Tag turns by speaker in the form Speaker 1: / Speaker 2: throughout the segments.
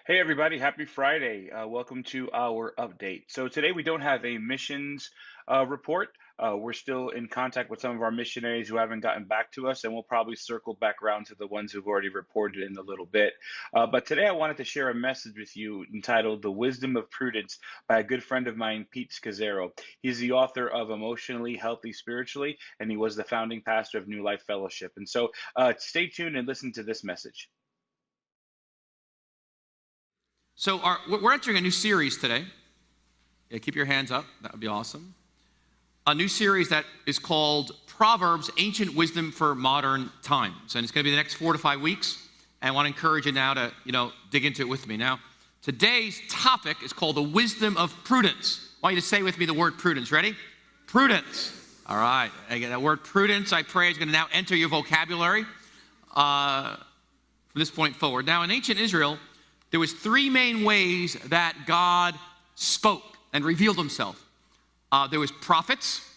Speaker 1: Hey everybody, happy Friday. Welcome to our update. So today we don't have a missions report. We're still in contact with some of our missionaries who haven't gotten back to us, and we'll probably circle back around to the ones who've already reported in a little bit. But today I wanted to share a message with you entitled The Wisdom of Prudence by a good friend of mine, Pete Scazzero. He's the author of Emotionally Healthy Spiritually, and he was the founding pastor of New Life Fellowship. And so stay tuned and listen to this message.
Speaker 2: So we're entering a new series today. Yeah, keep your hands up. That would be awesome. A new series that is called Proverbs, Ancient Wisdom for Modern Times. And it's going to be the next 4 to 5 weeks. And I want to encourage you now to, dig into it with me. Now, today's topic is called the wisdom of prudence. I want you to say with me the word prudence. Ready? Prudence. All right. Again, that word prudence, I pray, is going to now enter your vocabulary from this point forward. Now, in ancient Israel, there was 3 main ways that God spoke and revealed himself. There was prophets,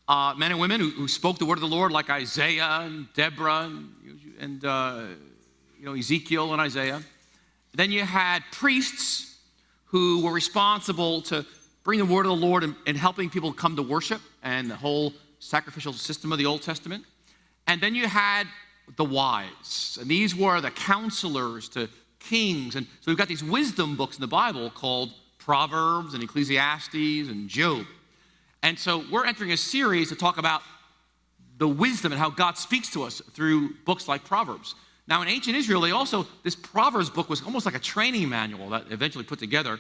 Speaker 2: men and women who spoke the word of the Lord, like Isaiah and Deborah and Ezekiel and Isaiah. Then you had priests who were responsible to bring the word of the Lord and helping people come to worship and the whole sacrificial system of the Old Testament. And then you had the wise, and these were the counselors to kings. And so we've got these wisdom books in the Bible called Proverbs and Ecclesiastes and Job. And so we're entering a series to talk about the wisdom and how God speaks to us through books like Proverbs. Now, in ancient Israel, this Proverbs book was almost like a training manual that eventually put together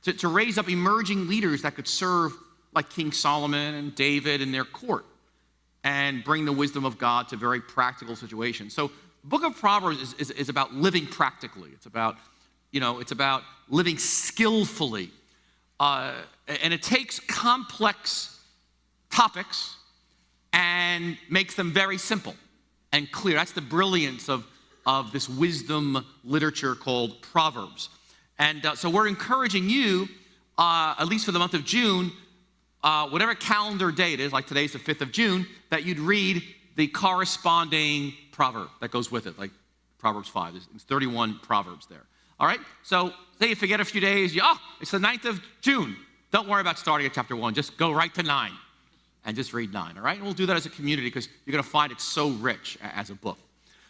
Speaker 2: to raise up emerging leaders that could serve like King Solomon and David in their court and bring the wisdom of God to very practical situations. So the book of Proverbs is about living practically. It's about living skillfully. And it takes complex topics and makes them very simple and clear. That's the brilliance of this wisdom literature called Proverbs. And so we're encouraging you, at least for the month of June, whatever calendar day it is, like today's the 5th of June, that you'd read the corresponding proverb that goes with it, like Proverbs 5. There's 31 proverbs there. All right? So say you forget a few days, it's the 9th of June. Don't worry about starting at chapter 1. Just go right to 9 and just read 9, all right? And we'll do that as a community because you're going to find it so rich as a book.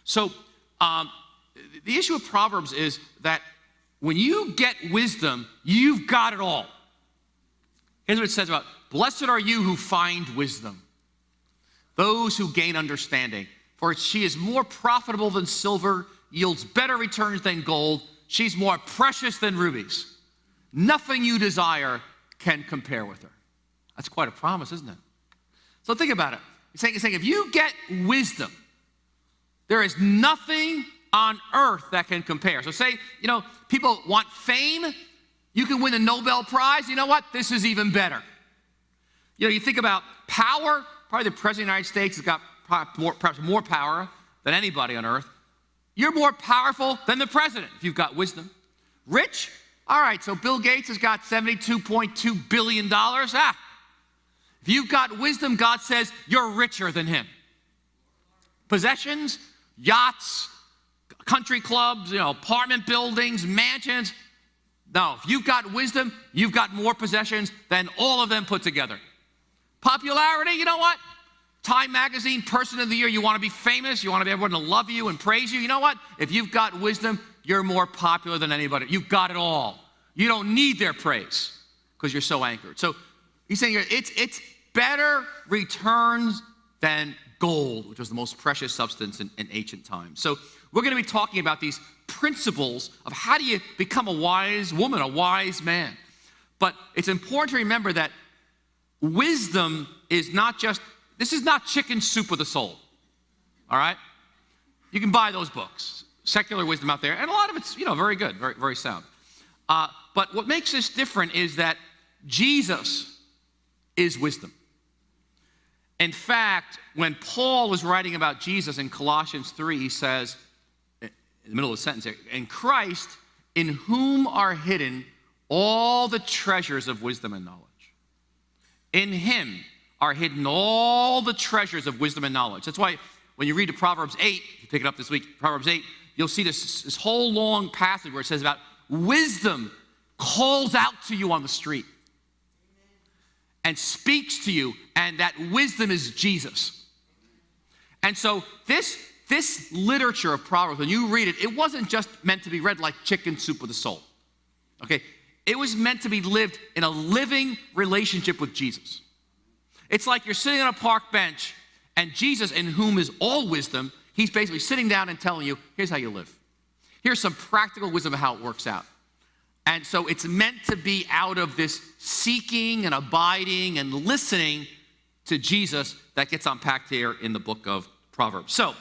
Speaker 2: So the issue of Proverbs is that when you get wisdom, you've got it all. Here's what it says about, blessed are you who find wisdom, those who gain understanding. For she is more profitable than silver, yields better returns than gold. She's more precious than rubies. Nothing you desire can compare with her. That's quite a promise, isn't it? So think about it. He's saying if you get wisdom, there is nothing on earth that can compare. So say, people want fame. You can win a Nobel Prize. You know what? This is even better. You think about power. Probably the President of the United States has got perhaps more power than anybody on earth. You're more powerful than the president if you've got wisdom. Rich? All right, so Bill Gates has got $72.2 billion. If you've got wisdom, God says you're richer than him. Possessions, yachts, country clubs, apartment buildings, mansions. No, if you've got wisdom, you've got more possessions than all of them put together. Popularity, you know what? Time Magazine, Person of the Year, you want to be famous, you want to be everyone to love you and praise you. You know what? If you've got wisdom, you're more popular than anybody. You've got it all. You don't need their praise because you're so anchored. So he's saying here, it's better returns than gold, which was the most precious substance in ancient times. So we're going to be talking about these principles of how do you become a wise woman, a wise man. But it's important to remember that wisdom is not just, this is not chicken soup with a soul, all right? You can buy those books, secular wisdom out there, and a lot of it's, very good, very, very sound. But what makes this different is that Jesus is wisdom. In fact, when Paul was writing about Jesus in Colossians 3, he says, in the middle of the sentence here, in Christ, in whom are hidden all the treasures of wisdom and knowledge. In him are hidden all the treasures of wisdom and knowledge. That's why when you read the Proverbs 8, if you pick it up this week, Proverbs 8, you'll see this whole long passage where it says about wisdom calls out to you on the street and speaks to you, and that wisdom is Jesus. And so this literature of Proverbs, when you read it, it wasn't just meant to be read like chicken soup with a soul. Okay? It was meant to be lived in a living relationship with Jesus. It's like you're sitting on a park bench, and Jesus, in whom is all wisdom, he's basically sitting down and telling you, here's how you live. Here's some practical wisdom of how it works out. And so it's meant to be out of this seeking and abiding and listening to Jesus that gets unpacked here in the book of Proverbs. So,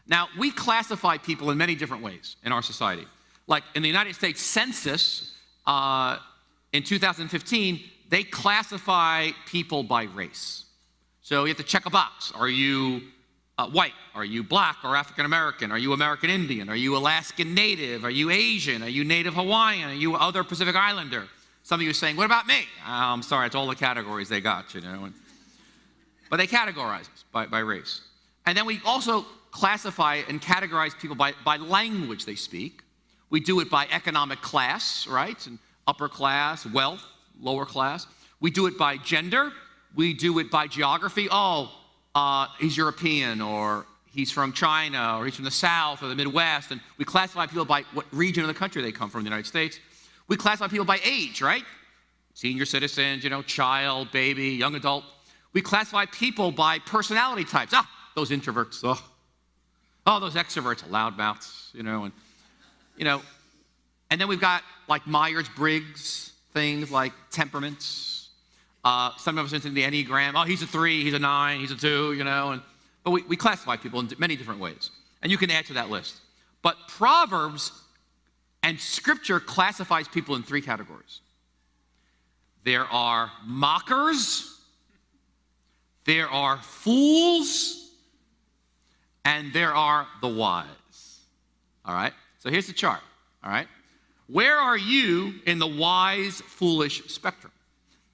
Speaker 2: now we classify people in many different ways in our society. Like in the United States Census, in 2015, they classify people by race. So you have to check a box. Are you white? Are you black or African American? Are you American Indian? Are you Alaskan Native? Are you Asian? Are you Native Hawaiian? Are you other Pacific Islander? Some of you are saying, what about me? I'm sorry, it's all the categories they got, you know. But they categorize us by race. And then we also classify and categorize people by language they speak. We do it by economic class, right? And upper class, wealth, lower class. We do it by gender. We do it by geography. He's European, or he's from China, or he's from the South or the Midwest. And we classify people by what region of the country they come from in the United States. We classify people by age, right? Senior citizens, child, baby, young adult. We classify people by personality types. Those introverts. Those extroverts, loudmouths, And then we've got like Myers-Briggs, things like temperaments. Some of us into the Enneagram. He's a 3, he's a 9, he's a 2, But we classify people in many different ways. And you can add to that list. But Proverbs and Scripture classifies people in 3 categories. There are mockers, there are fools, and there are the wise. All right? So here's the chart. All right? Where are you in the wise, foolish spectrum?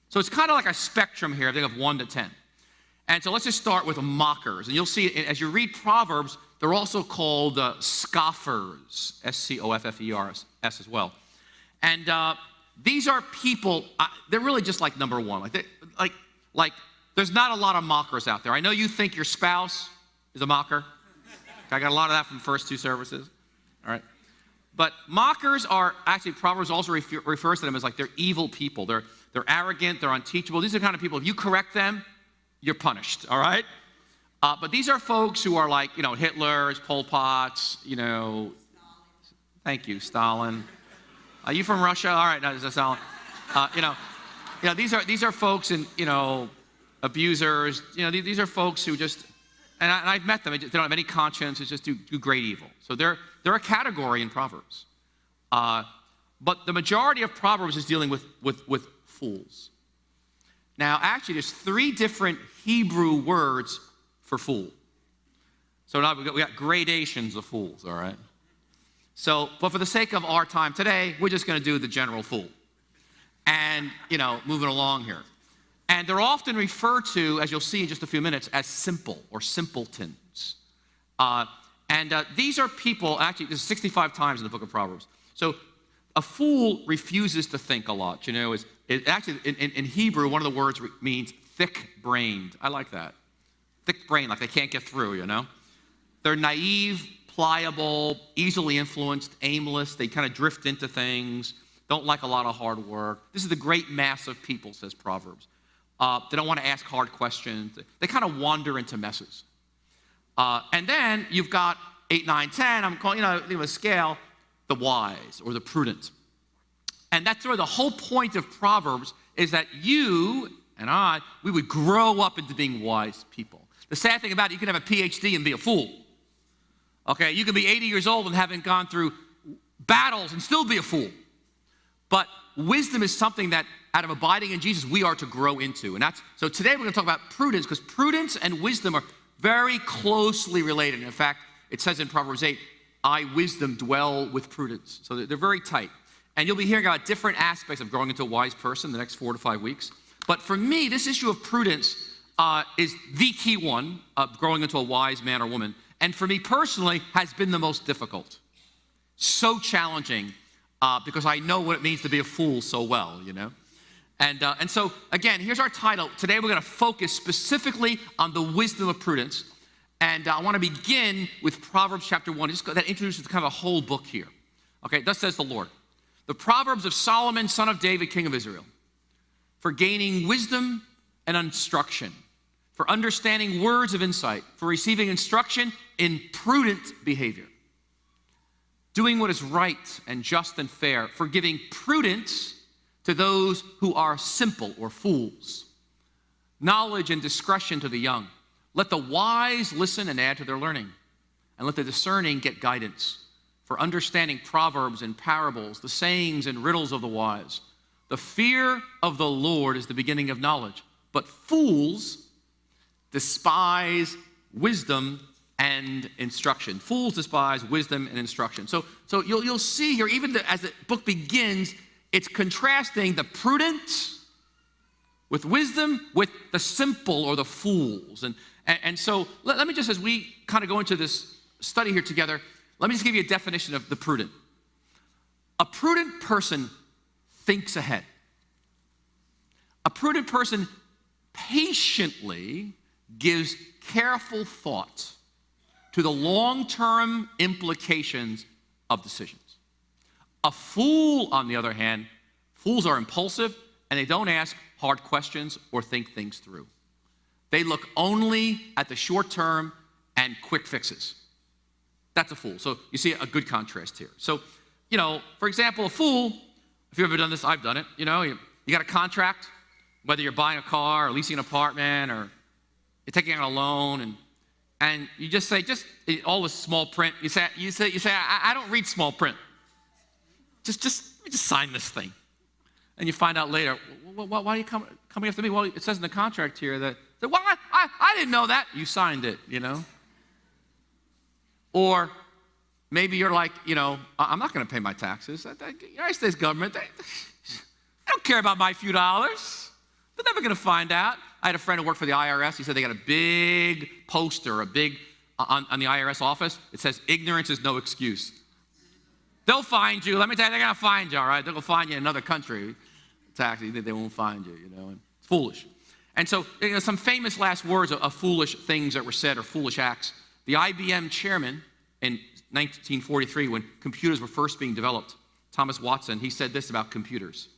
Speaker 2: So it's kind of like a spectrum here, I think of 1 to 10. And so let's just start with mockers. And you'll see, as you read Proverbs, they're also called scoffers, S-C-O-F-F-E-R-S as well. And these are people, they're really just like number one. Like there's not a lot of mockers out there. I know you think your spouse is a mocker. I got a lot of that from the first 2 services. All right. But mockers are, actually, Proverbs also refers to them as like they're evil people. They're arrogant, they're unteachable. These are the kind of people, if you correct them, you're punished, all right? But these are folks who are like, Hitlers, Pol Pots, thank you, Stalin. Are you from Russia? All right, no, this is Stalin. These are folks and, abusers. These are folks who just, and I've met them, they don't have any conscience, they just do great evil. So they're a category in Proverbs. But the majority of Proverbs is dealing with fools. Now, actually, there's 3 different Hebrew words for fool. So now we got gradations of fools, all right? So, but for the sake of our time today, we're just going to do the general fool. And, moving along here. And they're often referred to, as you'll see in just a few minutes, as simple or simpletons. These are people, actually, this is 65 times in the book of Proverbs. So a fool refuses to think a lot, actually, in Hebrew, one of the words means thick-brained. I like that. Thick-brained, like they can't get through, They're naive, pliable, easily influenced, aimless. They kind of drift into things, don't like a lot of hard work. This is the great mass of people, says Proverbs. They don't want to ask hard questions. They kind of wander into messes. And then you've got 8, 9, 10. I'm calling, a scale, the wise or the prudent. And that's where the whole point of Proverbs is that you and I, we would grow up into being wise people. The sad thing about it, you can have a PhD and be a fool. Okay, you can be 80 years old and haven't gone through battles and still be a fool. But wisdom is something that out of abiding in Jesus, we are to grow into. And so today we're going to talk about prudence, because prudence and wisdom are very closely related. In fact, it says in Proverbs 8, I, wisdom, dwell with prudence. So they're very tight. And you'll be hearing about different aspects of growing into a wise person the next 4 to 5 weeks. But for me, this issue of prudence is the key one of growing into a wise man or woman. And for me personally, has been the most difficult. So challenging because I know what it means to be a fool so well, you know. And so, again, here's our title. Today we're going to focus specifically on the wisdom of prudence. And I want to begin with Proverbs chapter 1. That introduces kind of a whole book here. Okay, thus says the Lord. The Proverbs of Solomon, son of David, king of Israel, for gaining wisdom and instruction, for understanding words of insight, for receiving instruction in prudent behavior, doing what is right and just and fair, for giving prudence to those who are simple or fools, knowledge and discretion to the young. Let the wise listen and add to their learning, and let the discerning get guidance, for understanding proverbs and parables, the sayings and riddles of the wise. The fear of the Lord is the beginning of knowledge, but fools despise wisdom and instruction. Fools despise wisdom and instruction. So you'll see here, even as the book begins, it's contrasting the prudent with wisdom with the simple or the fools. And so let me just, as we kind of go into this study here together, let me just give you a definition of the prudent. A prudent person thinks ahead. A prudent person patiently gives careful thought to the long-term implications of decisions. A fool, on the other hand, fools are impulsive and they don't ask hard questions or think things through. They look only at the short term and quick fixes. That's a fool. So you see a good contrast here. So, you know, for example, a fool, if you've ever done this, I've done it, you know, you got a contract, whether you're buying a car or leasing an apartment or you're taking out a loan, and you just say, all this small print, you say, I don't read small print. Just sign this thing. And you find out later, why are you coming after me? Well, it says in the contract here that, well, I didn't know that. You signed it, you know. Or maybe you're like, you know, I'm not going to pay my taxes. The United States government, they don't care about my few dollars. They're never going to find out. I had a friend who worked for the IRS. He said they got a big poster, on the IRS office. It says, ignorance is no excuse. They'll find you. Let me tell you, they're going to find you, all right? They're going to find you in another country. Taxi, they won't find you, you know. And it's foolish. And so, you know, some famous last words of foolish things that were said or foolish acts. The IBM chairman in 1943, when computers were first being developed, Thomas Watson, he said this about computers.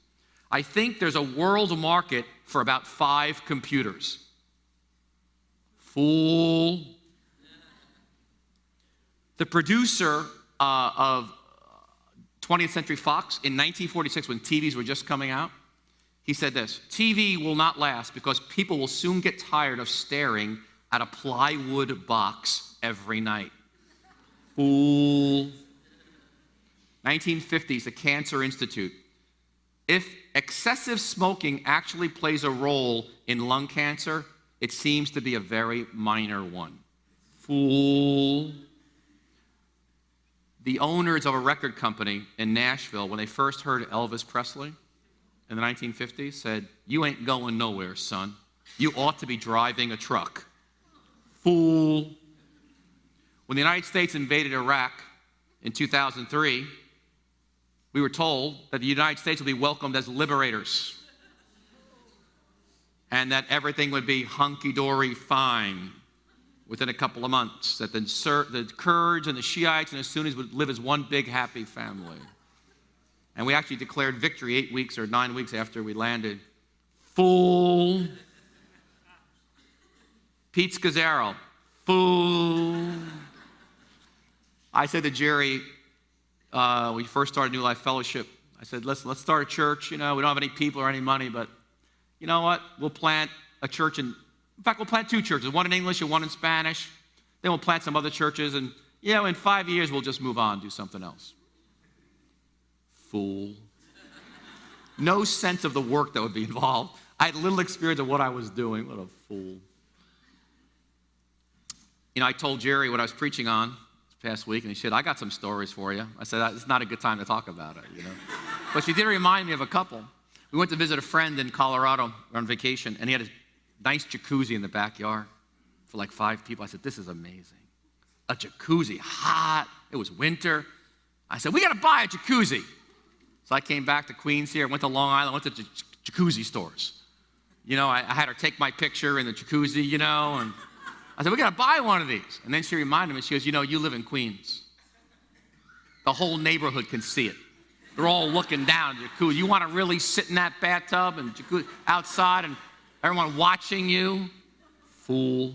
Speaker 2: I think there's a world market for about 5 computers. Fool. The producer of 20th Century Fox in 1946, when TVs were just coming out, he said this: TV will not last because people will soon get tired of staring at a plywood box every night. Fool. 1950s, the Cancer Institute. If excessive smoking actually plays a role in lung cancer, it seems to be a very minor one. Fool. The owners of a record company in Nashville, when they first heard Elvis Presley in the 1950s, said, "You ain't going nowhere, son. You ought to be driving a truck." Fool. When the United States invaded Iraq in 2003, we were told that the United States would be welcomed as liberators and that everything would be hunky-dory fine within a couple of months, that the Kurds and the Shiites and the Sunnis would live as one big happy family. And we actually declared victory 8 weeks or 9 weeks after we landed. Fool. Pete Scazzero. Fool. I said to Jerry, we first started New Life Fellowship, I said, let's start a church. You know, we don't have any people or any money, but you know what? We'll plant a church in fact, we'll plant 2 churches, one in English and one in Spanish. Then we'll plant some other churches, and you know, in 5 years we'll just move on, do something else. Fool. No sense of the work that would be involved. I had little experience of what I was doing. What a fool. You know, I told Jerry what I was preaching on this past week, and he said, I got some stories for you. I said, it's not a good time to talk about it, you know. But she did remind me of a couple. We went to visit a friend in Colorado on vacation, and he had a nice jacuzzi in the backyard for like 5 people. I said, this is amazing. A jacuzzi, hot. It was winter. I said, we got to buy a jacuzzi. So I came back to Queens here, went to Long Island, went to jacuzzi stores. I had her take my picture in the jacuzzi, and I said, we got to buy one of these. And then she reminded me, she goes, you live in Queens. The whole neighborhood can see it. They're all looking down at the jacuzzi. You want to really sit in that bathtub and jacuzzi outside and everyone watching you? Fool.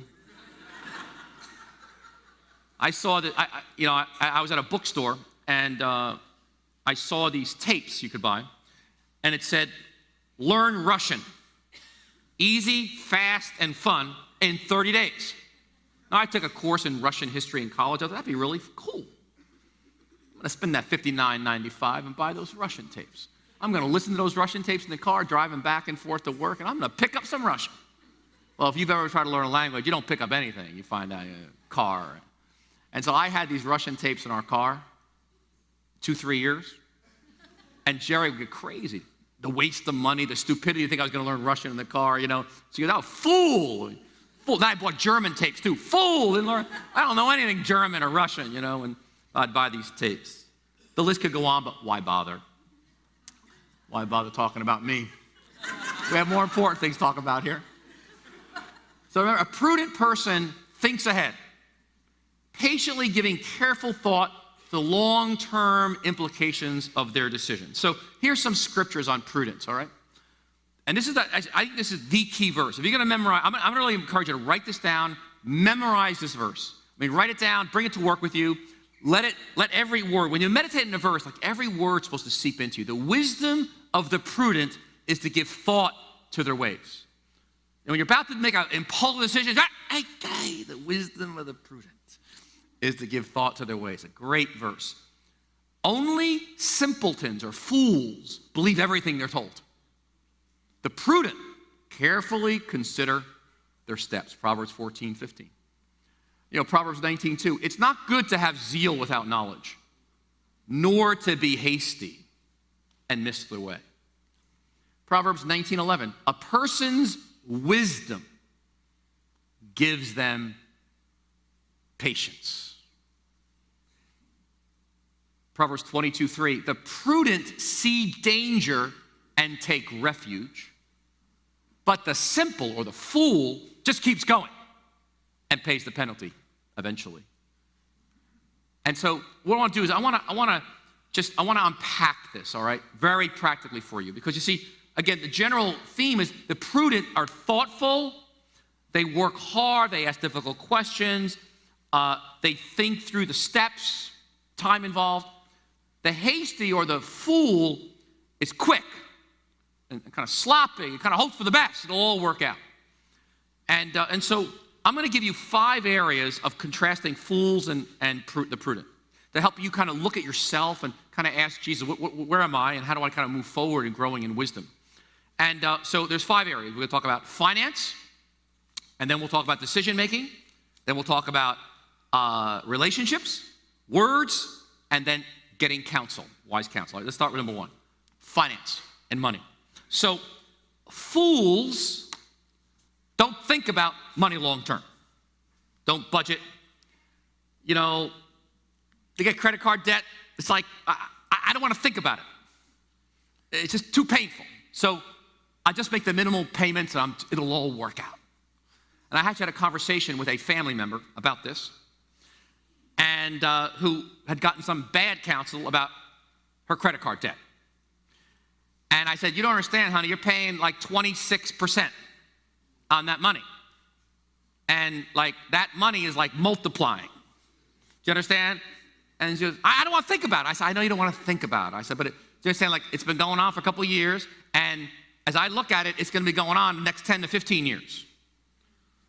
Speaker 2: I saw that, I was at a bookstore and I saw these tapes you could buy, and it said, learn Russian. Easy, fast, and fun in 30 days. Now, I took a course in Russian history in college. I thought that'd be really cool. I'm gonna spend that $59.95 and buy those Russian tapes. I'm gonna listen to those Russian tapes in the car, driving back and forth to work, and I'm gonna pick up some Russian. Well, if you've ever tried to learn a language, you don't pick up anything. You find out a car. And so I had these Russian tapes in our car, 2-3 years, and Jerry would get crazy. The waste of money, the stupidity to think I was going to learn Russian in the car, So he goes, oh, fool. Fool. Then I bought German tapes too. Fool. Didn't learn. I don't know anything German or Russian, and I'd buy these tapes. The list could go on, but why bother? Why bother talking about me? We have more important things to talk about here. So remember, a prudent person thinks ahead, patiently giving careful thought to the long-term implications of their decisions. So here's some scriptures on prudence, all right? And I think this is the key verse. If you're going to memorize, I'm going to really encourage you to write this down, memorize this verse. Write it down, bring it to work with you. Let every word, when you meditate in a verse, like every word's supposed to seep into you. The wisdom of the prudent is to give thought to their ways. And when you're about to make an impulsive decision, the wisdom of the prudent is to give thought to their ways. A great verse. Only simpletons or fools believe everything they're told. The prudent carefully consider their steps. Proverbs 14:15. Proverbs 19:2. It's not good to have zeal without knowledge, nor to be hasty and miss the way. Proverbs 19:11. A person's wisdom gives them patience. Proverbs 22:3. The prudent see danger and take refuge, but the simple or the fool just keeps going and pays the penalty eventually. And so what I want to do is I want to unpack this, all right, very practically for you, because you see, again, the general theme is the prudent are thoughtful, they work hard, they ask difficult questions, they think through the steps, time involved. The hasty or the fool is quick and kind of sloppy, and kind of hopes for the best. It'll all work out. And so I'm going to give you 5 areas of contrasting fools and the prudent to help you kind of look at yourself and kind of ask Jesus, where am I, and how do I kind of move forward in growing in wisdom? And so there's 5 areas. We're going to talk about finance, and then we'll talk about decision making, then we'll talk about relationships, words, and then getting counsel, wise counsel. Let's start with number 1, finance and money. So fools don't think about money long term. Don't budget. They get credit card debt. It's like, I don't want to think about it. It's just too painful. So I just make the minimal payments and it'll all work out. And I actually had a conversation with a family member about this, and who had gotten some bad counsel about her credit card debt. And I said, you don't understand, honey, you're paying like 26% on that money. And like that money is like multiplying. Do you understand? And she goes, I don't want to think about it. I said, I know you don't want to think about it. I said, but do you understand, like it's been going on for a couple of years, and as I look at it, it's going to be going on the next 10 to 15 years.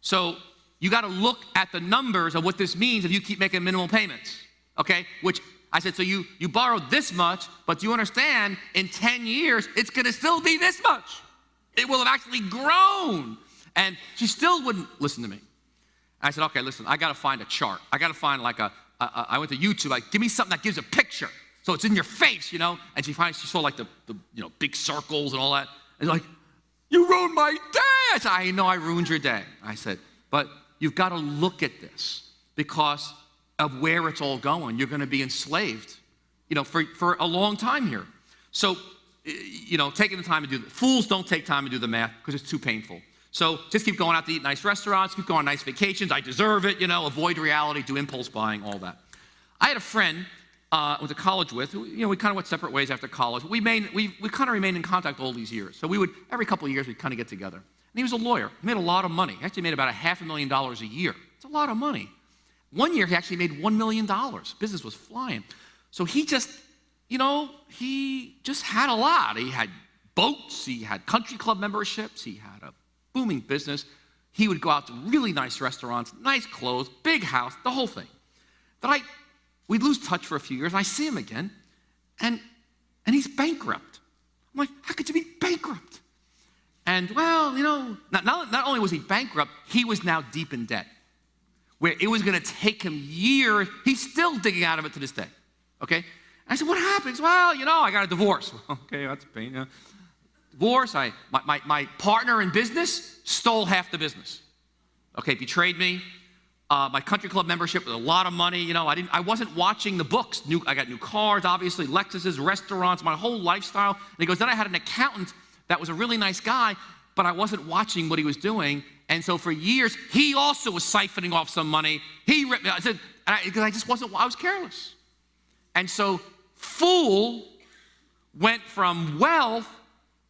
Speaker 2: So you got to look at the numbers of what this means if you keep making minimal payments, okay? Which I said, so you borrowed this much, but do you understand in 10 years, it's going to still be this much. It will have actually grown. And she still wouldn't listen to me. I said, okay, listen, I got to find a chart. I got to find like I went to YouTube, like give me something that gives a picture. So it's in your face, And she saw like the big circles and all that. And like, you ruined my day. I said, I know I ruined your day. I said, but you've got to look at this because of where it's all going. You're going to be enslaved, for a long time here. So, taking the time to do fools don't take time to do the math because it's too painful. So just keep going out to eat nice restaurants, keep going on nice vacations. I deserve it, avoid reality, do impulse buying, all that. I had a friend I went to college with, who, we kind of went separate ways after college. We kind of remained in contact all these years. So we would, every couple of years, we'd kind of get together. And he was a lawyer. He made a lot of money. He actually made about $500,000 a year. It's a lot of money. One year, he actually made $1 million. Business was flying. So he just, he just had a lot. He had boats. He had country club memberships. He had a booming business. He would go out to really nice restaurants, nice clothes, big house, the whole thing. But we'd lose touch for a few years, and I see him again, and he's bankrupt. I'm like, how could you be bankrupt? And, well, not only was he bankrupt, he was now deep in debt, where it was going to take him years. He's still digging out of it to this day, okay? And I said, what happens? Well, I got a divorce. Okay, that's a pain. Yeah. Divorce, my partner in business stole half the business. Okay, betrayed me. My country club membership was a lot of money. I wasn't watching the books. I got new cars, obviously, Lexuses, restaurants, my whole lifestyle. And he goes, then I had an accountant that was a really nice guy, but I wasn't watching what he was doing. And so for years, he also was siphoning off some money. He ripped me. I said, because I was careless. And so fool went from wealth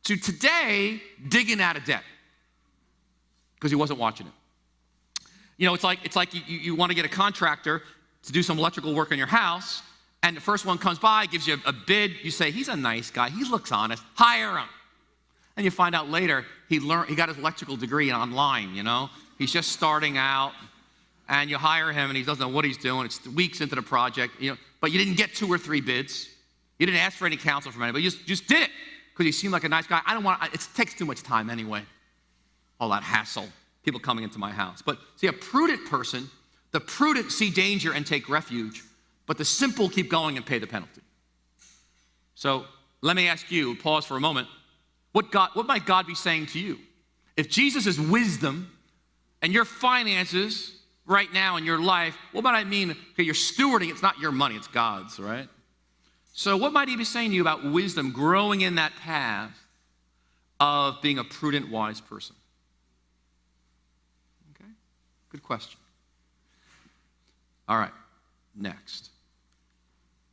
Speaker 2: to today digging out of debt because he wasn't watching it. It's like you want to get a contractor to do some electrical work on your house, and the first one comes by, gives you a bid. You say, he's a nice guy. He looks honest. Hire him. And you find out later he got his electrical degree online, He's just starting out, and you hire him, and he doesn't know what he's doing. It's weeks into the project, but you didn't get 2 or 3 bids. You didn't ask for any counsel from anybody. You just did it because he seemed like a nice guy. It takes too much time anyway, all that hassle. People coming into my house. But see, a prudent person, the prudent see danger and take refuge, but the simple keep going and pay the penalty. So let me ask you, pause for a moment, what might God be saying to you? If Jesus is wisdom and your finances right now in your life, what might I mean? Okay, you're stewarding, it's not your money, it's God's, right? So what might he be saying to you about wisdom, growing in that path of being a prudent, wise person? Good question. All right, next.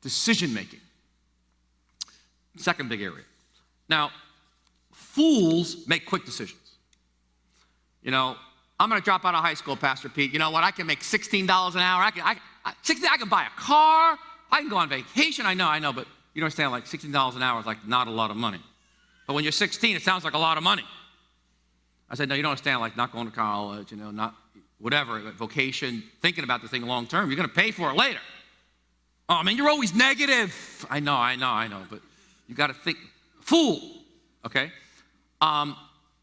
Speaker 2: Decision making. Second big area. Now, fools make quick decisions. I'm going to drop out of high school, Pastor Pete. You know what? I can make $16 an hour. I can buy a car. I can go on vacation. I know, but you don't understand, like $16 an hour is like not a lot of money. But when you're 16, it sounds like a lot of money. I said, no, you don't understand, like not going to college, not whatever, vocation, thinking about the thing long term. You're going to pay for it later. Oh, man, you're always negative. I know, but you got to think. Fool, okay?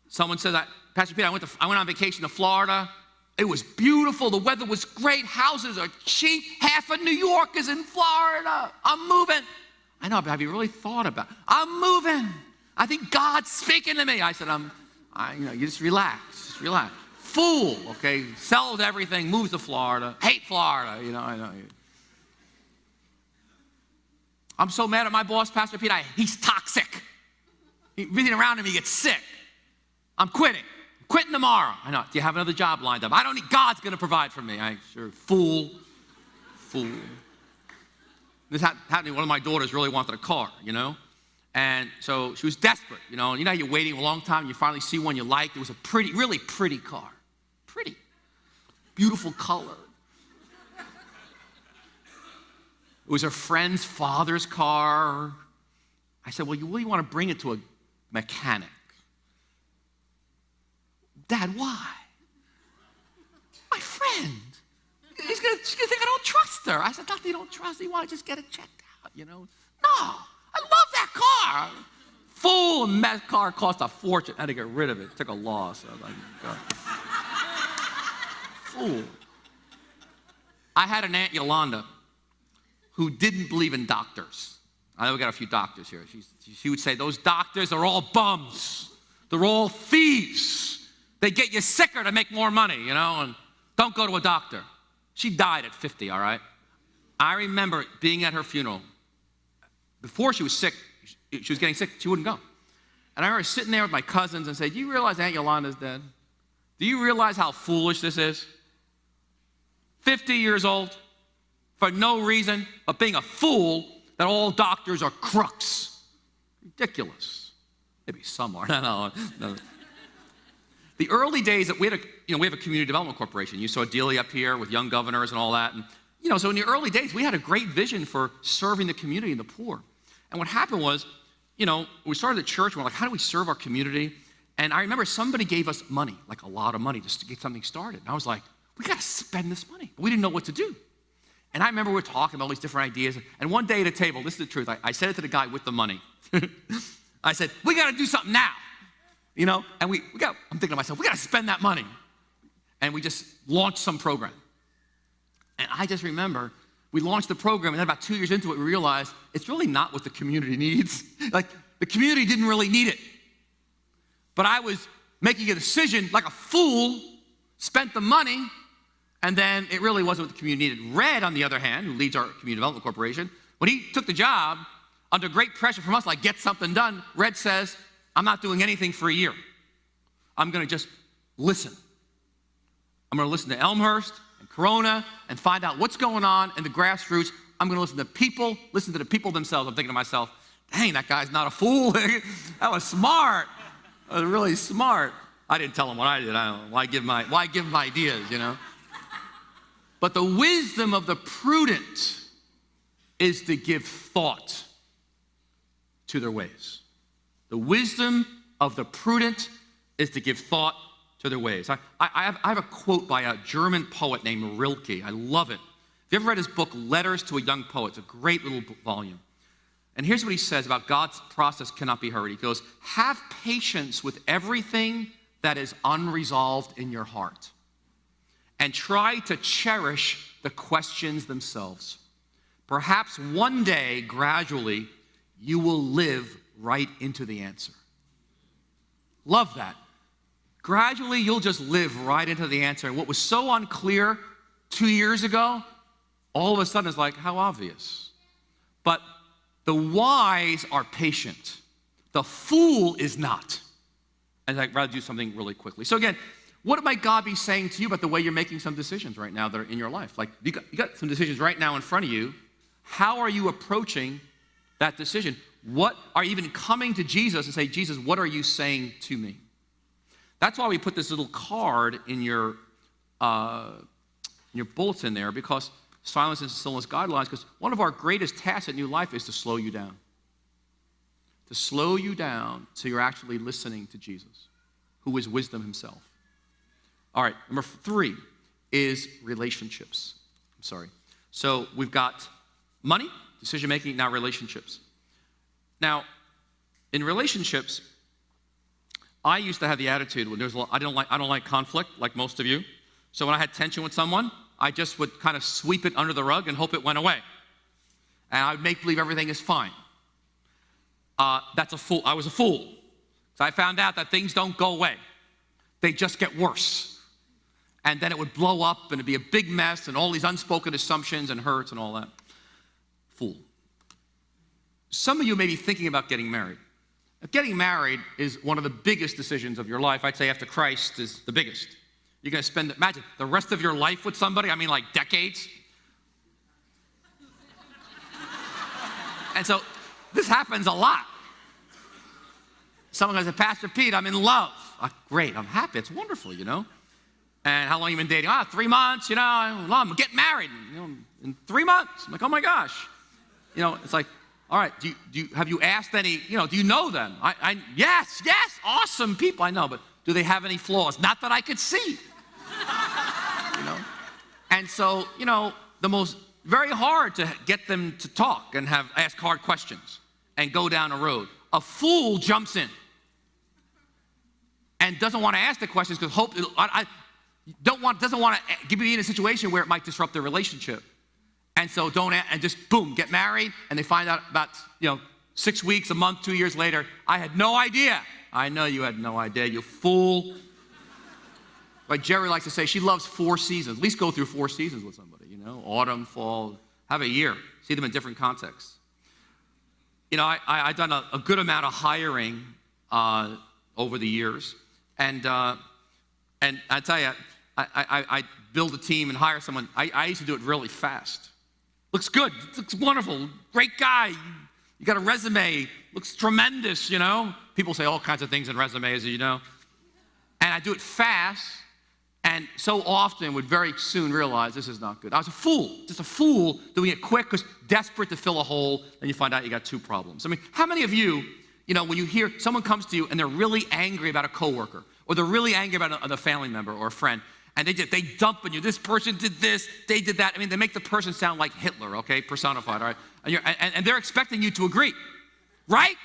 Speaker 2: Someone says, Pastor Pete, I went on vacation to Florida. It was beautiful. The weather was great. Houses are cheap. Half of New York is in Florida. I'm moving. I know, but have you really thought about it? I'm moving. I think God's speaking to me. I said, you just relax. Fool, okay? Sells everything, moves to Florida. Hate Florida, I know. I'm so mad at my boss, Pastor Pete. He's toxic. Being around him, he gets sick. I'm quitting tomorrow. I know. Do you have another job lined up? I don't need. God's going to provide for me. Fool. This happened to one of my daughters. Really wanted a car, and so she was desperate, You know how you're waiting a long time, and you finally see one you like. It was a really pretty car, beautiful color. It was her friend's father's car. I said, well, you really want to bring it to a mechanic. Dad, why? My friend. She's gonna think I don't trust her. I said, not that you don't trust her. You want to just get it checked out, No, I love that car. Fool, and that car cost a fortune. I had to get rid of it. Took a loss. I was like, God. Fool. I had an Aunt Yolanda who didn't believe in doctors. I know we got a few doctors here. She would say, those doctors are all bums. They're all thieves. They get you sicker to make more money, and don't go to a doctor. She died at 50, all right? I remember being at her funeral. Before she was sick, She was getting sick. She wouldn't go. And I remember sitting there with my cousins and saying, do you realize Aunt Yolanda's dead? Do you realize how foolish this is? 50 years old, for no reason but being a fool that all doctors are crooks. Ridiculous. Maybe some are. No. The early days that we have a community development corporation. You saw Dealey up here with young governors and all that. And, so in the early days, we had a great vision for serving the community and the poor. And what happened was, we started the church, and we're like, how do we serve our community? And I remember somebody gave us money, like a lot of money, just to get something started. And I was like, we got to spend this money. But we didn't know what to do. And I remember we were talking about all these different ideas. And one day at a table, this is the truth, I said it to the guy with the money. I said, we got to do something now. And I'm thinking to myself, we got to spend that money. And we just launched some program. And I just remember we launched the program, and then about 2 years into it, we realized it's really not what the community needs. Like, the community didn't really need it. But I was making a decision like a fool, spent the money, and then it really wasn't what the community needed. Red, on the other hand, who leads our Community Development Corporation, when he took the job, under great pressure from us, like get something done, Red says, I'm not doing anything for a year. I'm going to just listen. I'm going to listen to Elmhurst and Corona and find out what's going on in the grassroots. I'm going to listen to the people themselves. I'm thinking to myself, dang, that guy's not a fool. That was smart. That was really smart. I didn't tell him what I did. I don't know. Why give him ideas, But the wisdom of the prudent is to give thought to their ways. The wisdom of the prudent is to give thought to their ways. I have a quote by a German poet named Rilke. I love it. Have you ever read his book, Letters to a Young Poet? It's a great little volume. And here's what he says about God's process cannot be hurried. He goes, have patience with everything that is unresolved in your heart, and try to cherish the questions themselves. Perhaps one day, gradually, you will live right into the answer. Love that. Gradually, you'll just live right into the answer. And what was so unclear 2 years ago, all of a sudden is like, how obvious. But the wise are patient. The fool is not. And I'd rather do something really quickly. So again, what might God be saying to you about the way you're making some decisions right now that are in your life? Like, you got some decisions right now in front of you. How are you approaching that decision? What are you even coming to Jesus and say, Jesus, what are you saying to me? That's why we put this little card in your bulletin there, because silence and stillness guidelines, because one of our greatest tasks at New Life is to slow you down. To slow you down so you're actually listening to Jesus, who is wisdom himself. All right, number 3 is relationships. So we've got money, decision-making, now relationships. Now, in relationships, I used to have the attitude when I don't like conflict, like most of you. So when I had tension with someone, I just would kind of sweep it under the rug and hope it went away. And I would make believe everything is fine. That's a fool. I was a fool. So I found out that things don't go away. They just get worse. And then it would blow up and it'd be a big mess and all these unspoken assumptions and hurts and all that. Fool. Some of you may be thinking about getting married. Getting married is one of the biggest decisions of your life. I'd say after Christ is the biggest. You're going to spend, imagine, the rest of your life with somebody. I mean, like decades. And so this happens a lot. Someone goes, Pastor Pete, I'm in love. Great, I'm happy. It's wonderful, And how long have you been dating? 3 months, I'm getting married, in 3 months. I'm like, oh my gosh. It's like, all right, have you asked any, do you know them? Yes, awesome people, I know, but do they have any flaws? Not that I could see. And so, very hard to get them to talk and ask hard questions and go down a road. A fool jumps in and doesn't want to ask the questions because doesn't want to be in a situation where it might disrupt their relationship. And so and just boom, get married, and they find out about 6 weeks, a month, 2 years later, I had no idea. I know you had no idea, you fool. Like Jerry likes to say, she loves 4 seasons. At least go through 4 seasons with somebody, autumn, fall, have a year. See them in different contexts. I've done a good amount of hiring over the years, and I tell you, I build a team and hire someone. I used to do it really fast. Looks good, looks wonderful, great guy. You got a resume, looks tremendous. People say all kinds of things in resumes, and I do it fast. And so often would very soon realize this is not good. I was a fool, just a fool doing it quick because desperate to fill a hole, and you find out you got two problems. I mean, how many of you, when you hear someone comes to you and they're really angry about a coworker, or they're really angry about a family member or a friend, and they dump on you, this person did this, they did that. I mean, they make the person sound like Hitler, okay, personified, all right? And they're expecting you to agree. Right?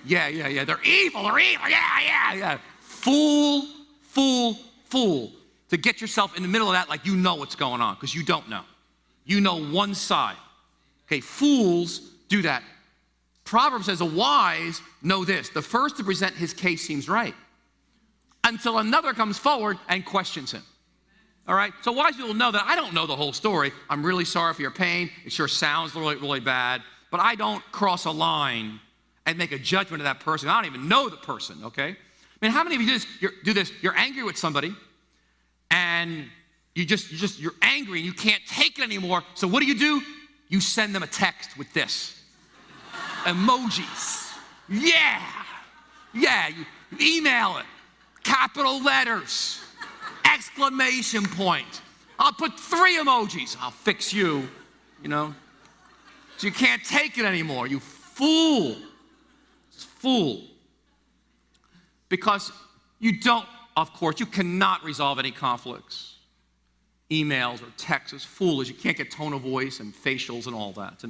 Speaker 2: Yeah, they're evil, yeah. Fool. To get yourself in the middle of that like you know what's going on, because you don't know. You know one side. Okay, fools do that. Proverbs says, a wise know this: the first to present his case seems right, until another comes forward and questions him. All right? So wise people know that I don't know the whole story. I'm really sorry for your pain. It sure sounds really, really bad, but I don't cross a line and make a judgment of that person. I don't even know the person, okay? I mean, how many of you do this? You're angry with somebody, and you're angry and you can't take it anymore. So what do? You send them a text with this. Emojis. Yeah. You email it. Capital letters. Exclamation point. I'll put 3 emojis. I'll fix you, So you can't take it anymore. You fool. Fool. Because you don't, of course, you cannot resolve any conflicts. Emails or texts is foolish. You can't get tone of voice and facials and all that.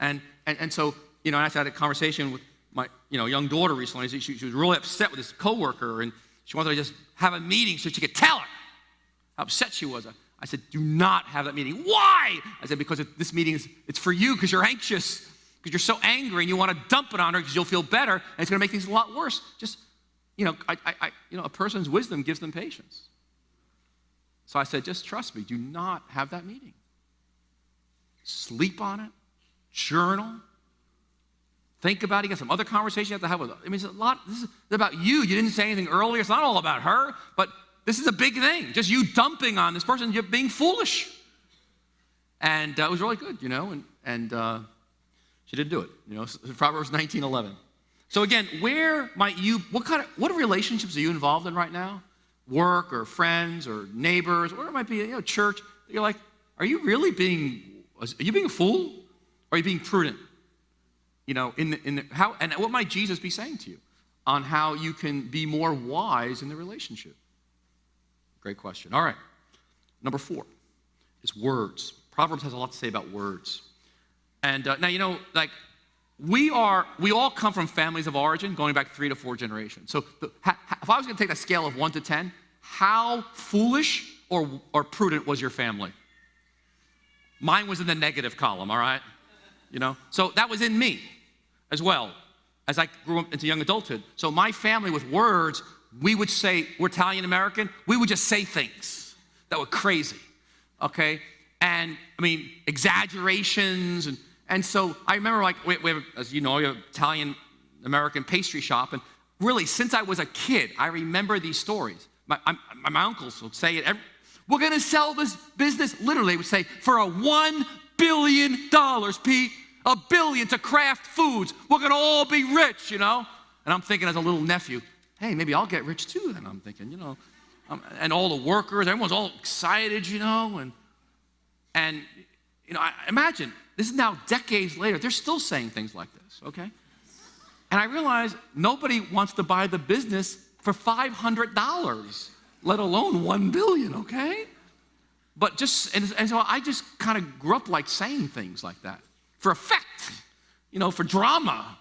Speaker 2: And so, I had a conversation with my, young daughter recently. She was really upset with this coworker, and she wanted to just have a meeting so she could tell her how upset she was. I said, do not have that meeting. Why? I said, because this meeting it's for you, because you're anxious, because you're so angry, and you want to dump it on her because you'll feel better, and it's going to make things a lot worse. Just a person's wisdom gives them patience. So I said, just trust me. Do not have that meeting. Sleep on it. Journal. Think about it. You got some other conversation you have to have with her. I mean, it's a lot. This is about you. You didn't say anything earlier. It's not all about her, but this is a big thing. Just you dumping on this person. You're being foolish. And it was really good, and she didn't do it. Proverbs 19:11. So again, what relationships are you involved in right now? Work or friends or neighbors, or it might be, church. You're like, are you being a fool? Or are you being prudent? And what might Jesus be saying to you on how you can be more wise in the relationship? Great question. All right. Number 4 is words. Proverbs has a lot to say about words. And now, we all come from families of origin going back 3 to 4 generations. So if I was going to take a scale of 1 to 10, how foolish or prudent was your family? Mine was in the negative column, all right? So that was in me as well as I grew up into young adulthood. So my family with words, we would say, we're Italian American, we would just say things that were crazy, okay? And I mean, exaggerations and so I remember, we have, as you know, we have an Italian-American pastry shop, and really, since I was a kid, I remember these stories. My uncles would say it. We're going to sell this business, literally, they would say, for $1 billion, Pete, $1 billion to Kraft Foods. We're going to all be rich, And I'm thinking as a little nephew, hey, maybe I'll get rich too. Then I'm thinking, and all the workers, everyone's all excited, and I imagine. This is now decades later. They're still saying things like this, okay? And I realize nobody wants to buy the business for $500, let alone $1 billion, okay? But so I just kind of grew up saying things like that for effect, for drama,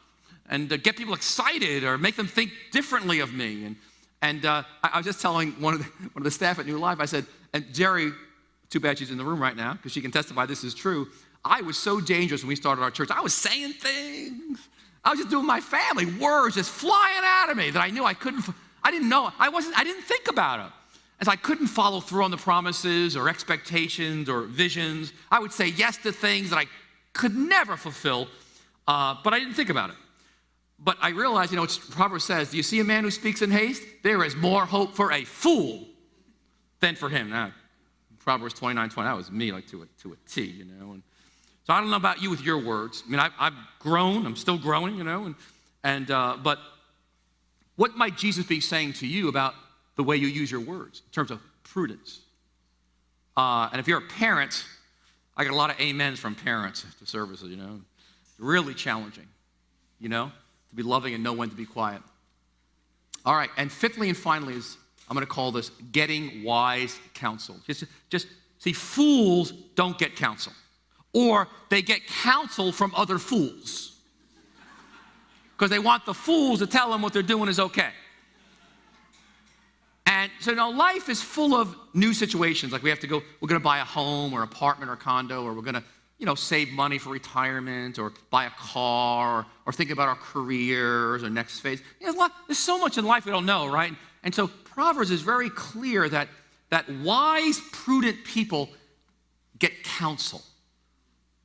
Speaker 2: and to get people excited or make them think differently of me. And I was just telling one of the staff at New Life, I said, and Jerry, too bad she's in the room right now because she can testify this is true. I was so dangerous when we started our church. I was saying things. I was just doing my family, words just flying out of me that I knew I couldn't, I didn't know. I didn't think about it. As I couldn't follow through on the promises or expectations or visions. I would say yes to things that I could never fulfill. But I didn't think about it. But I realized, it's Proverbs says, do you see a man who speaks in haste? There is more hope for a fool than for him. Now, Proverbs 29:20, that was me, like to a T, And so I don't know about you with your words. I mean, I've grown. I'm still growing, but what might Jesus be saying to you about the way you use your words in terms of prudence? And if you're a parent, I get a lot of amens from parents to services, Really challenging, to be loving and know when to be quiet. All right, and fifthly and finally is, I'm going to call this getting wise counsel. Just see, fools don't get counsel. Or they get counsel from other fools. Because they want the fools to tell them what they're doing is okay. And so life is full of new situations. Like we're going to buy a home or apartment or condo, or we're going to, save money for retirement, or buy a car, or think about our careers or next phase. There's so much in life we don't know, right? And so Proverbs is very clear that wise, prudent people get counsel.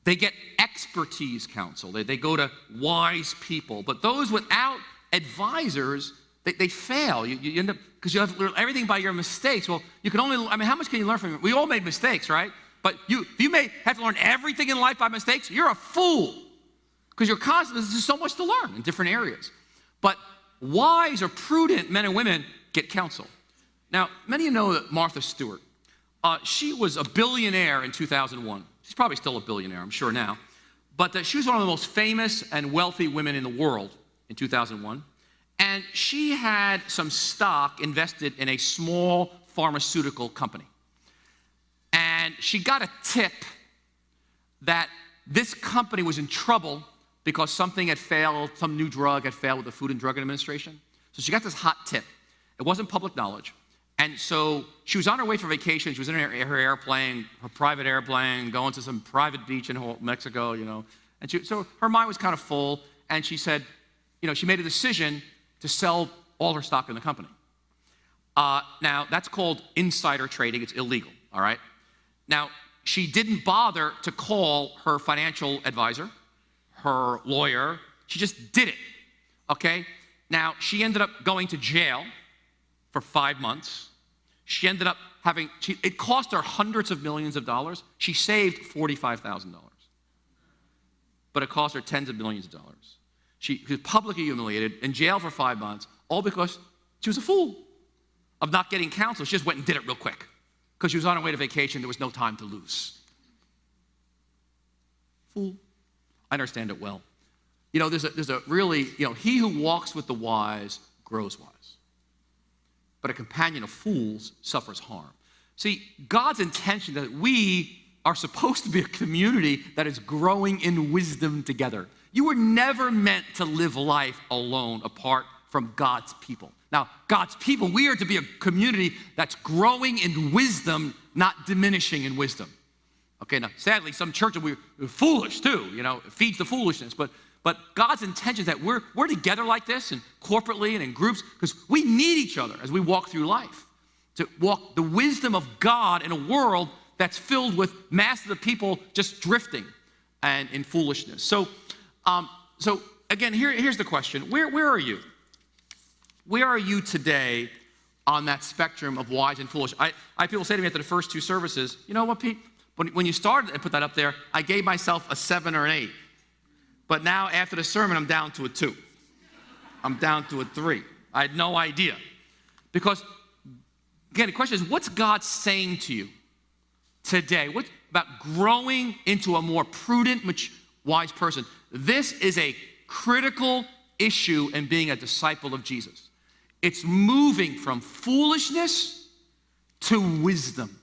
Speaker 2: They get expertise counsel. They go to wise people. But those without advisors, they fail. You end up, because you have to learn everything by your mistakes. Well, you can only, how much can you learn from it? We all made mistakes, right? But if you may have to learn everything in life by mistakes, you're a fool. Because you're constantly, there's so much to learn in different areas. But wise or prudent men and women get counsel. Now, many of you know that Martha Stewart, she was a billionaire in 2001. She's probably still a billionaire, I'm sure now. But she was one of the most famous and wealthy women in the world in 2001. And she had some stock invested in a small pharmaceutical company. And she got a tip that this company was in trouble because something had failed, some new drug had failed with the Food and Drug Administration. So she got this hot tip. It wasn't public knowledge. And so she was on her way for vacation. She was in her airplane, her private airplane, going to some private beach in Mexico, And so her mind was kind of full. And she said, she made a decision to sell all her stock in the company. Now, that's called insider trading. It's illegal, all right? Now, she didn't bother to call her financial advisor, her lawyer. She just did it, okay? Now, she ended up going to jail for 5 months. She ended up it cost her hundreds of millions of dollars. She saved $45,000. But it cost her tens of millions of dollars. She was publicly humiliated, in jail for 5 months, all because she was a fool of not getting counsel. She just went and did it real quick. Because she was on her way to vacation, there was no time to lose. Fool. I understand it well. There's a really, he who walks with the wise grows wise. But a companion of fools suffers harm. See, God's intention that we are supposed to be a community that is growing in wisdom together. You were never meant to live life alone apart from God's people. Now, God's people, we are to be a community that's growing in wisdom, not diminishing in wisdom. Okay, now, sadly, some churches, we're foolish too, it feeds the foolishness. But God's intention is that we're together like this, and corporately and in groups, because we need each other as we walk through life. To walk the wisdom of God in a world that's filled with masses of people just drifting and in foolishness. So again, here's the question. Where are you? Where are you today on that spectrum of wise and foolish? I people say to me after the first two services, you know what, Pete? When you started and put that up there, I gave myself a 7 or an 8. But now after the sermon, I'm down to a 2. I'm down to a 3. I had no idea. Because, again, the question is, what's God saying to you today? What about growing into a more prudent, wise person? This is a critical issue in being a disciple of Jesus. It's moving from foolishness to wisdom.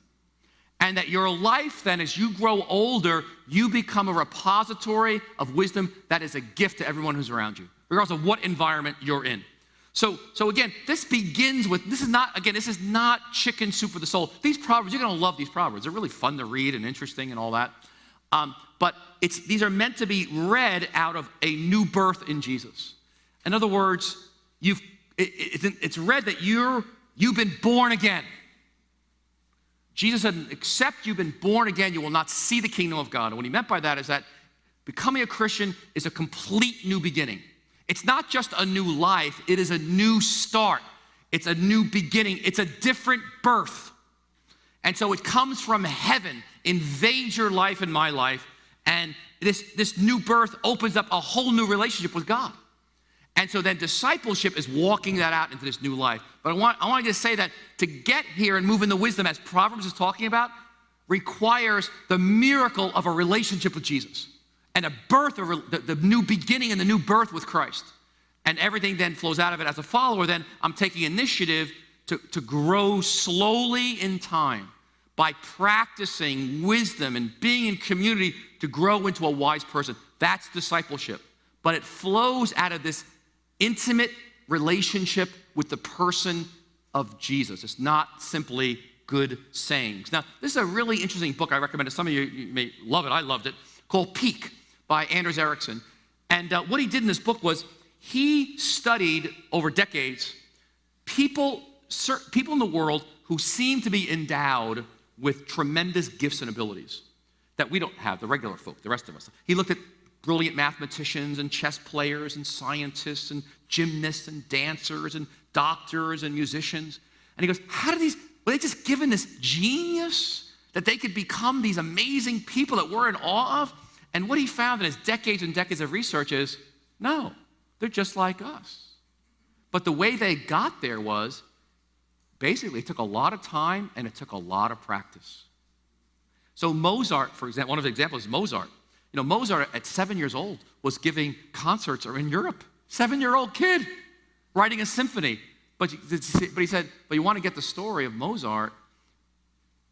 Speaker 2: And that your life then, as you grow older, you become a repository of wisdom that is a gift to everyone who's around you, regardless of what environment you're in. So again, this begins with, this is not chicken soup for the soul. These Proverbs, you're going to love these Proverbs. They're really fun to read and interesting and all that. But these are meant to be read out of a new birth in Jesus. In other words, it's read that you've been born again. Jesus said, except you've been born again, you will not see the kingdom of God. And what he meant by that is that Becoming a Christian is a complete new beginning. It's not just a new life, it is a new start. It's a new beginning. It's a different birth. And so it comes from heaven, invades your life and my life, and this new birth opens up a whole new relationship with God. And so then discipleship is walking that out into this new life. But I want to say that to get here and move in the wisdom, as Proverbs is talking about, requires the miracle of a relationship with Jesus and a birth, the new beginning and the new birth with Christ. And everything then flows out of it. As a follower, then I'm taking initiative to grow slowly in time by practicing wisdom and being in community to grow into a wise person. That's discipleship. But it flows out of this intimate relationship with the person of Jesus. It's not simply good sayings. Now, this is a really interesting book. I recommend it. Some of you may love it. I loved it. Called Peak by Anders Ericsson. And what he did in this book was he studied over decades people in the world who seem to be endowed with tremendous gifts and abilities that we don't have, the regular folk, the rest of us. He looked at brilliant mathematicians and chess players and scientists and gymnasts and dancers and doctors and musicians. And he goes, were they just given this genius that they could become these amazing people that we're in awe of? And what he found in his decades and decades of research is, no, they're just like us. But the way they got there was, basically, it took a lot of time and it took a lot of practice. So Mozart, for example, one of the examples is Mozart. You know, Mozart at 7 years old was giving concerts in Europe. 7-year-old kid writing a symphony. But he said, but you want to get the story of Mozart?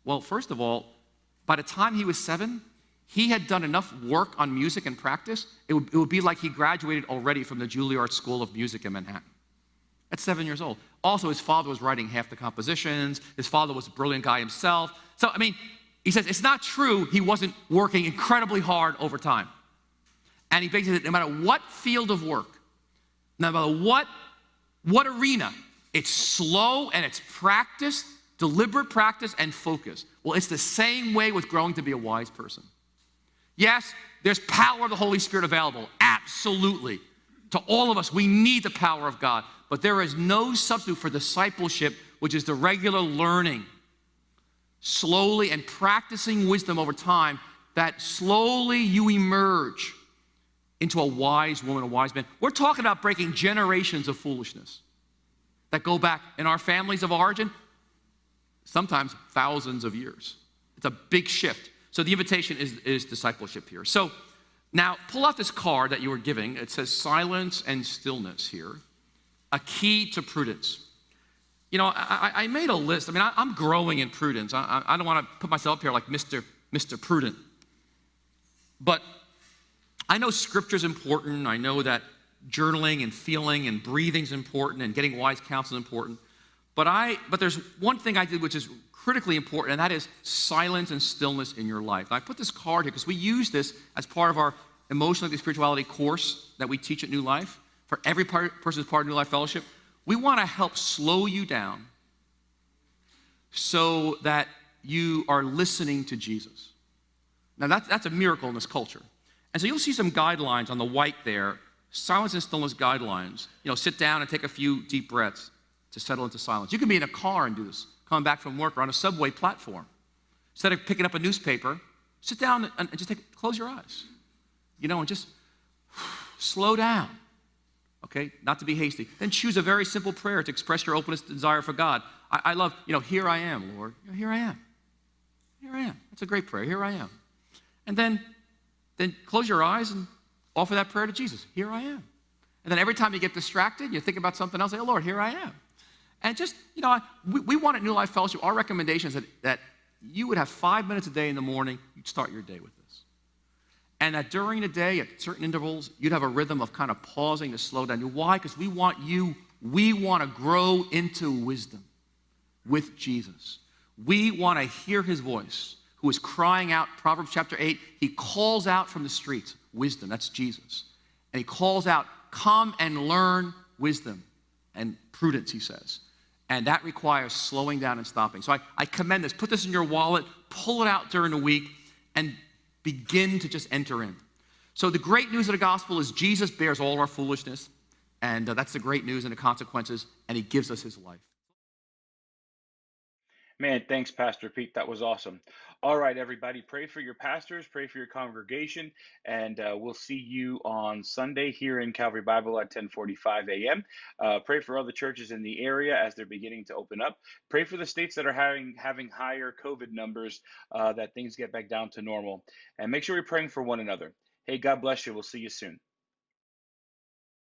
Speaker 2: Well, first of all, by the time he was 7, he had done enough work on music and practice, it would be like he graduated already from the Juilliard School of Music in Manhattan. At 7 years old. Also, his father was writing half the compositions. His father was a brilliant guy himself. So, I mean, he says it's not true he wasn't working incredibly hard over time. And he basically said no matter what field of work, no matter what arena, it's slow and it's practice, deliberate practice and focus. Well, it's the same way with growing to be a wise person. Yes, there's power of the Holy Spirit available. Absolutely. To all of us, we need the power of God. But there is no substitute for discipleship, which is the regular learning, slowly and practicing wisdom over time, that slowly you emerge into a wise woman, a wise man. We're talking about breaking generations of foolishness that go back in our families of origin, sometimes thousands of years. It's a big shift. So the invitation is discipleship here. So now pull out this card that you were giving. It says silence and stillness here. A key to prudence. You know, I made a list. I mean, I'm growing in prudence. I don't want to put myself up here like Mr. Prudent. But I know Scripture's important. I know that journaling and feeling and breathing is important and getting wise counsel is important. But there's one thing I did which is critically important, and that is silence and stillness in your life. And I put this card here because we use this as part of our Emotional Spirituality course that we teach at New Life. For every person who's part of New Life Fellowship, we want to help slow you down so that you are listening to Jesus. Now, that's a miracle in this culture. And so you'll see some guidelines on the white there, silence and stillness guidelines. You know, sit down and take a few deep breaths to settle into silence. You can be in a car and do this, coming back from work or on a subway platform. Instead of picking up a newspaper, sit down and just close your eyes. You know, and just slow down. Okay, not to be hasty. Then choose a very simple prayer to express your openness and desire for God. I love, you know, here I am, Lord. You know, here I am. Here I am. That's a great prayer. Here I am. And then close your eyes and offer that prayer to Jesus. Here I am. And then every time you get distracted, you think about something else, say, oh, Lord, here I am. And just, you know, we want at New Life Fellowship, our recommendation is that you would have 5 minutes a day in the morning, you'd start your day with this. And that during the day, at certain intervals, you'd have a rhythm of kind of pausing to slow down. Why? Because we want to grow into wisdom with Jesus. We want to hear his voice, who is crying out, Proverbs chapter 8, he calls out from the streets, wisdom, that's Jesus. And he calls out, come and learn wisdom and prudence, he says. And that requires slowing down and stopping. So I commend this. Put this in your wallet, pull it out during the week, and begin to just enter in. So the great news of the gospel is Jesus bears all our foolishness, and that's the great news and the consequences, and he gives us his life.
Speaker 1: Man, thanks, Pastor Pete. That was awesome. All right, everybody, pray for your pastors, pray for your congregation, and we'll see you on Sunday here in Calvary Bible at 10:45 a.m. Pray for other churches in the area as they're beginning to open up. Pray for the states that are having higher COVID numbers, that things get back down to normal, and make sure we're praying for one another. Hey, God bless you. We'll see you soon.